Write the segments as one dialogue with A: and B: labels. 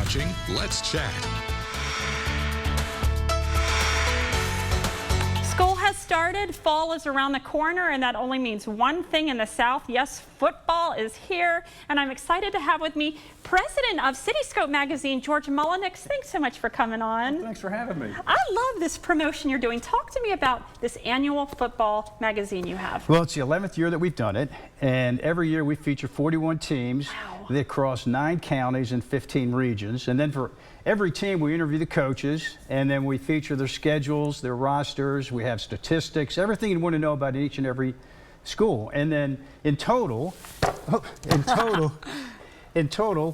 A: watching Let's Chat.
B: School has started, fall is around the corner, and that only means one thing in the South. Yes, football is here, and I'm excited to have with me President of Cityscope Magazine, George Mullenix. Thanks so much for coming on.
C: Well, thanks for having me.
B: I love this promotion you're doing. Talk to me about this annual football magazine you have.
C: Well, it's the 11th year that we've done it, and every year we feature 41 teams that cross 9 counties and 15 regions. And then for every team, we interview the coaches, and then we feature their schedules, their rosters. We have statistics, everything you want to know about each and every school. And then in total,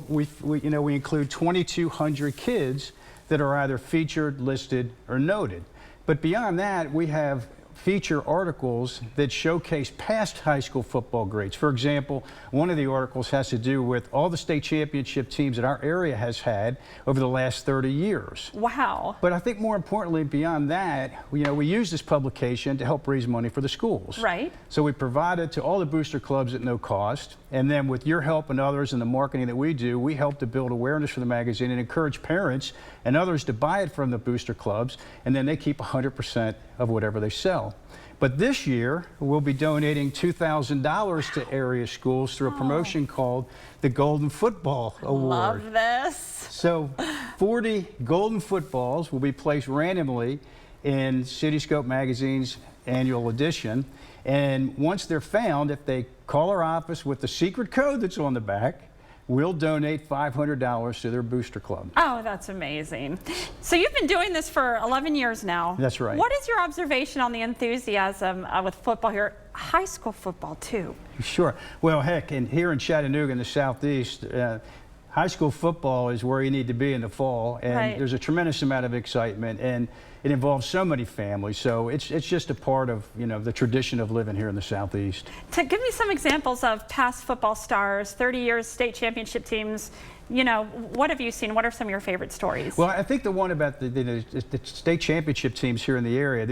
C: we include 2,200 kids that are either featured, listed, or noted. But beyond that, we have feature articles that showcase past high school football greats. For example, one of the articles has to do with all the state championship teams that our area has had over the last 30 years.
B: Wow.
C: But I think more importantly, beyond that, we use this publication to help raise money for the schools.
B: Right.
C: So we provide it to all the booster clubs at no cost. And then with your help and others in the marketing that we do, we help to build awareness for the magazine and encourage parents and others to buy it from the booster clubs. And then they keep 100% of whatever they sell. But this year, we'll be donating $2,000 to area schools through a promotion called the Golden Football Award.
B: Love this.
C: So 40 golden footballs will be placed randomly in Cityscope Magazine's annual edition. And once they're found, if they call our office with the secret code that's on the back, we'll donate $500 to their booster club.
B: Oh, that's amazing. So you've been doing this for 11 years now.
C: That's right.
B: What is your observation on the enthusiasm with football here? High school football, too.
C: Sure. Well, heck, and here in Chattanooga in the Southeast, high school football is where you need to be in the fall, and there's a tremendous amount of excitement, and it involves so many families. So it's just a part of the tradition of living here in the Southeast.
B: Give me some examples of past football stars, 30 years state championship teams. What have you seen? What are some of your favorite stories?
C: Well, I think the one about the state championship teams here in the area,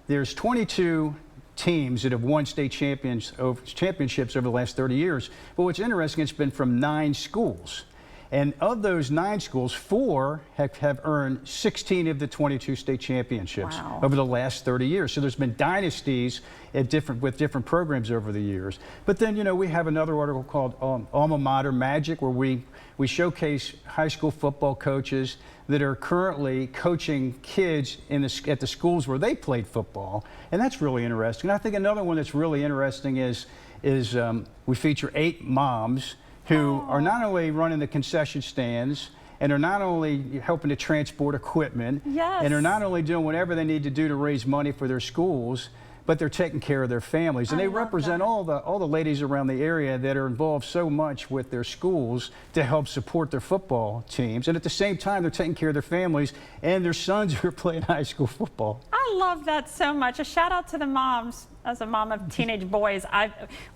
C: there's 22 teams that have won state championships over the last 30 years. But what's interesting, it's been from 9 schools. And of those 9 schools, 4 have earned 16 of the 22 state championships over the last 30 years. So there's been dynasties with different programs over the years. But then, we have another article called Alma Mater Magic, where we showcase high school football coaches that are currently coaching kids at the schools where they played football. And that's really interesting. And I think another one that's really interesting is we feature 8 moms who are not only running the concession stands and are not only helping to transport equipment, and are not only doing whatever they need to do to raise money for their schools, but they're taking care of their families. And they represent all the ladies around the area that are involved so much with their schools to help support their football teams. And at the same time, they're taking care of their families and their sons who are playing high school football.
B: I love that so much. A shout out to the moms. As a mom of teenage boys,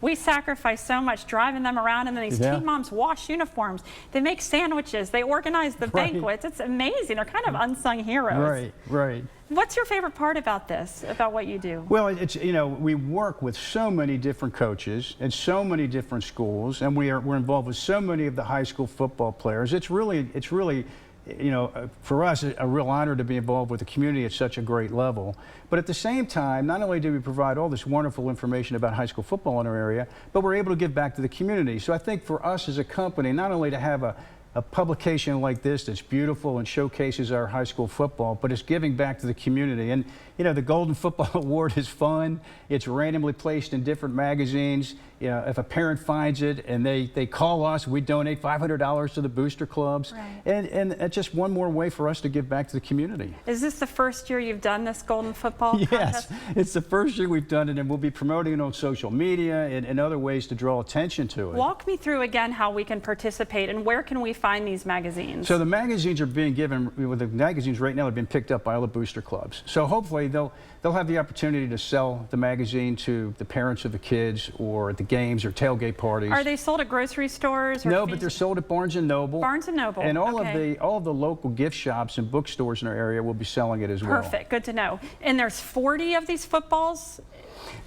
B: we sacrifice so much driving them around, and then these teen moms wash uniforms. They make sandwiches. They organize the banquets. It's amazing. They're kind of unsung heroes.
C: Right.
B: What's your favorite part about this, about what you do?
C: Well, it's we work with so many different coaches and so many different schools, and we're involved with so many of the high school football players. It's really for us, a real honor to be involved with the community at such a great level. But at the same time, not only do we provide all this wonderful information about high school football in our area, but we're able to give back to the community. So I think for us as a company, not only to have a publication like this that's beautiful and showcases our high school football, but it's giving back to the community. And the Golden Football Award is fun. It's randomly placed in different magazines. If a parent finds it and they call us, we donate $500 to the booster clubs. And it's just one more way for us to give back to the community.
B: Is this the first year you've done this Golden Football contest?
C: Yes, it's the first year we've done it, and we'll be promoting it on social media and other ways to draw attention to it.
B: Walk me through again how we can participate, and where can we find these magazines?
C: So the magazines are being given, the magazines right now have been picked up by all the booster clubs. So hopefully they'll have the opportunity to sell the magazine to the parents of the kids or at the games or tailgate parties.
B: Are they sold at grocery stores? Or
C: No, but they're sold at Barnes & Noble.
B: Barnes & Noble.
C: And all
B: okay.
C: of the local gift shops and bookstores in our area will be selling it as well.
B: Perfect. Good to know. And there's 40 of these footballs?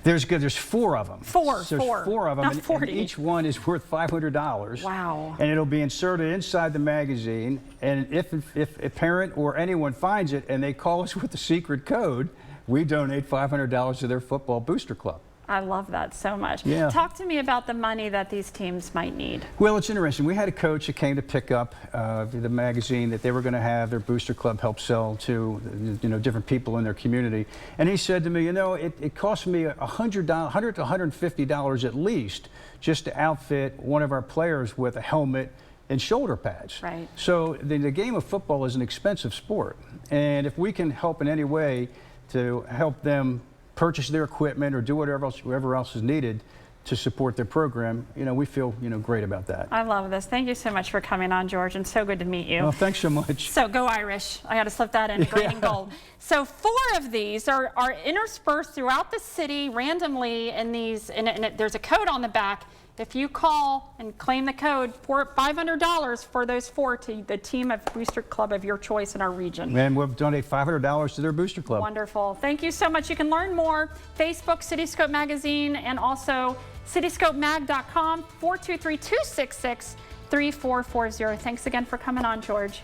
C: There's 4 of them.
B: There's
C: four of them,
B: not
C: and
B: 40.
C: each one is worth $500.
B: Wow.
C: And it'll be inserted inside the magazine. And if a parent or anyone finds it and they call us with the secret code, we donate $500 to their football booster club.
B: I love that so much.
C: Yeah.
B: Talk to me about the money that these teams might need.
C: Well, it's interesting. We had a coach that came to pick up the magazine that they were going to have their booster club help sell to different people in their community. And he said to me, it cost me $100 to $150 at least just to outfit one of our players with a helmet and shoulder pads.
B: Right.
C: So the game of football is an expensive sport. And if we can help in any way to help them purchase their equipment or do whatever else is needed to support their program, we feel great about that.
B: I love this. Thank you so much for coming on, George, and so good to meet you.
C: Oh, thanks so much.
B: So go Irish. I got to slip that in, green and gold. So 4 of these are interspersed throughout the city randomly in these, and there's a code on the back. If you call and claim the code for $500 for those 4 to the team of booster club of your choice in our region.
C: And we'll donate $500 to their booster club.
B: Wonderful. Thank you so much. You can learn more, Facebook, Cityscope Magazine, and also cityscopemag.com, 423-266-3440. Thanks again for coming on, George.